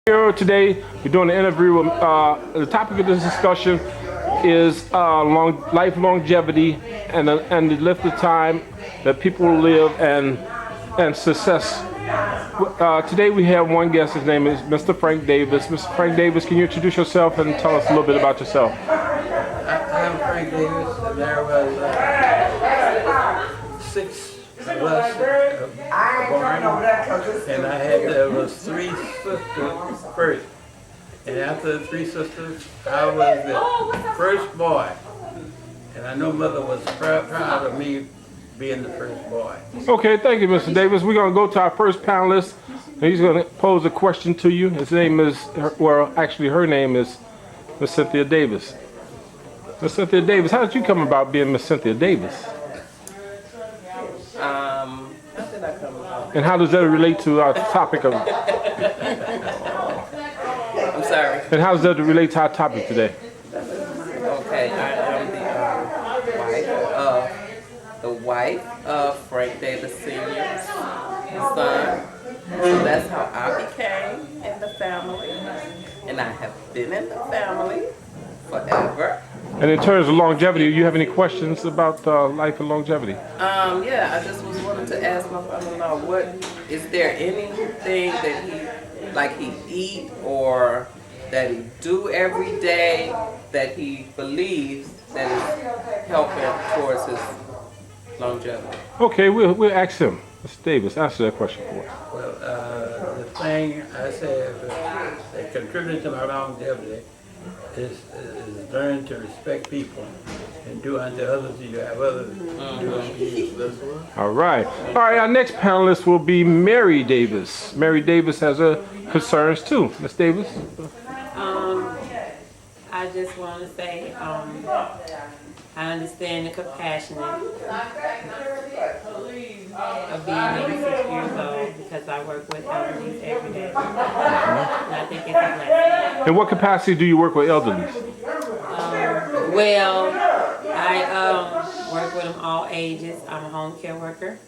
Here today, we're doing an interview. The topic of this discussion is life longevity and the length of time that people live and success. Today we have one guest. His name is Mr. Frank Davis. Mr. Frank Davis, can you introduce yourself and tell us a little bit about yourself? I'm Frank Davis, and there was 6 of us born, and there was 3 sisters first. And after the 3 sisters, I was the first boy. And I know Mother was proud of me being the first boy. Okay, thank you, Mr. Davis. We're going to go to our first panelist. And he's going to pose a question to you. His name is, her name is Miss Cynthia Davis. Miss Cynthia Davis, how did you come about being Miss Cynthia Davis? How did I come about? And how does that relate to our topic of? I'm sorry. And how does that relate to our topic today? Okay, I am the wife of Frank Davis Sr.'s son. So that's how I became in the family, and I have been in the family forever. And in terms of longevity, do you have any questions about life and longevity? Yeah, I just was wanting to ask my father-in-law, what is there anything that he eat or that he do every day that he believes that is helping towards his longevity? Okay, we'll ask him. Mr. Davis, answer that question for us. Well, the thing I say that contributed to my longevity is learn to respect people and do unto others as you have others do unto you. All right. Our next panelist will be Mary Davis. Mary Davis has her concerns too. Miss Davis? I just want to say I understand the compassion of being 86 years old because I work with elderly every day. And I think it's a blessing. In what capacity do you work with elderly? Well, I work with them all ages. I'm a home care worker.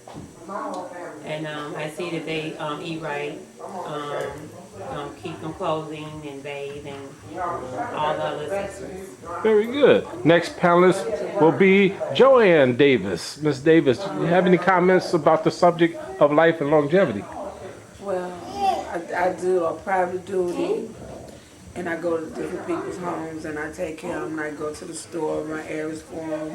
And I see that they eat right, keep them clothing and bathe and all the other accessories. Very good. Next panelist will be Joanne Davis. Miss Davis, do you have any comments about the subject of life and longevity? Well, I do a private duty, and I go to different people's homes, and I take care of them, and I go to the store, run errands for them,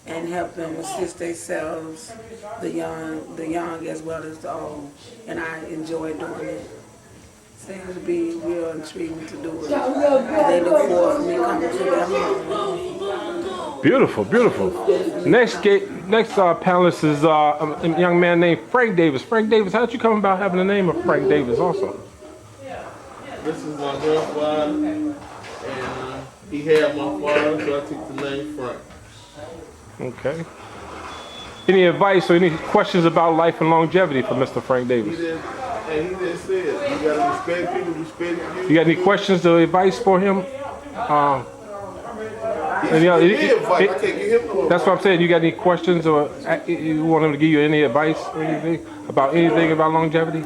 and help them assist themselves, the young as well as the old, and I enjoy doing it. Seems to be real intriguing to do it. They look forward to me coming to their home. Beautiful, beautiful. Next panelist is a young man named Frank Davis. Frank Davis, how did you come about having the name of Frank Davis also? This is my grandfather, and he had my father, so I took the name Frank. Okay. Any advice or any questions about life and longevity for Mr. Frank Davis? He just said, you gotta respect people, respect you. You got any questions or advice for him? I can't give him no That's what I'm saying. You got any questions or you want him to give you any advice or anything about longevity? I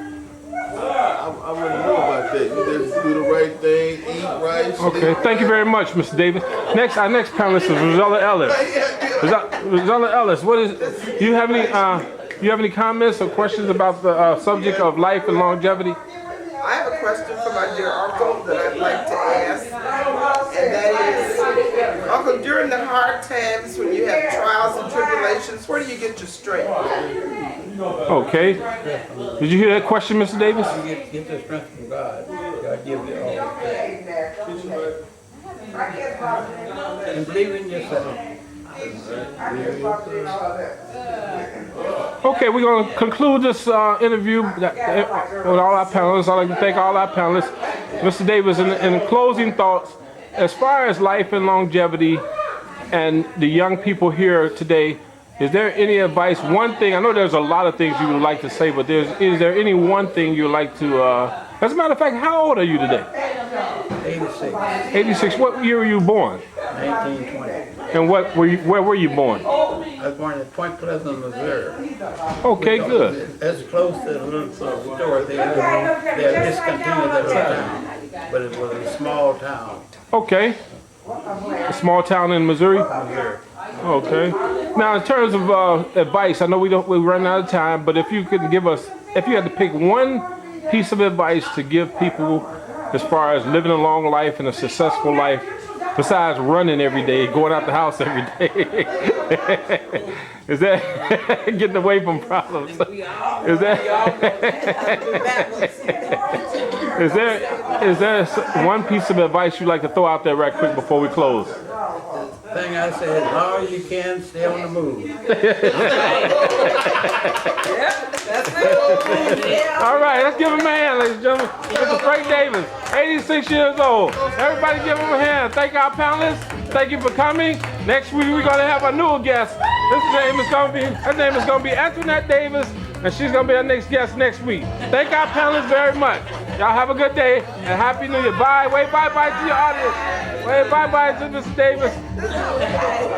wouldn't know about that. You just do the right thing, eat right. Okay, thank you very much, Mr. Davis. Our next panelist is Rosella Ellis. Rosella Ellis, do you have any comments or questions about the subject of life and longevity? I have a question for my dear uncle that I'd like to ask, and that is, Uncle, during the hard times when you have trials and tribulations, where do you get your strength? Okay. Did you hear that question, Mr. Davis? You get the strength from God. God gives you all things. And believe in yourself. Okay, we're going to conclude this interview with all our panelists. I'd like to thank all our panelists. Mr. Davis, in closing thoughts, as far as life and longevity and the young people here today, is there any advice, one thing, I know there's a lot of things you would like to say, but is there any one thing you would like to, as a matter of fact, how old are you today? 86. 86, what year were you born? 1920. And where were you born? I was born in Point Pleasant, Missouri. Okay, good. As close to the little store there. They're discontinued that little town, but it was a small town. Okay. A small town in Missouri? Missouri. Okay. Now, in terms of advice, I know we run out of time, but if you could give us, if you had to pick one piece of advice to give people as far as living a long life and a successful life, besides running every day, going out the house every day, is that getting away from problems? Is there one piece of advice you'd like to throw out there right quick before we close? Thing I said, as long as you can, stay on the move. All right, let's give him a hand, ladies and gentlemen. Mr. Frank Davis, 86 years old. Everybody give him a hand. Thank our panelists. Thank you for coming. Next week we're gonna have a new guest. Her name is gonna be Antoinette Davis, and she's gonna be our next guest next week. Thank our panelists very much. Y'all have a good day and Happy New Year. Bye. Wave bye-bye to your audience. Wave bye-bye to Mr. Davis.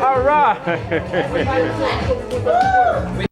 All right.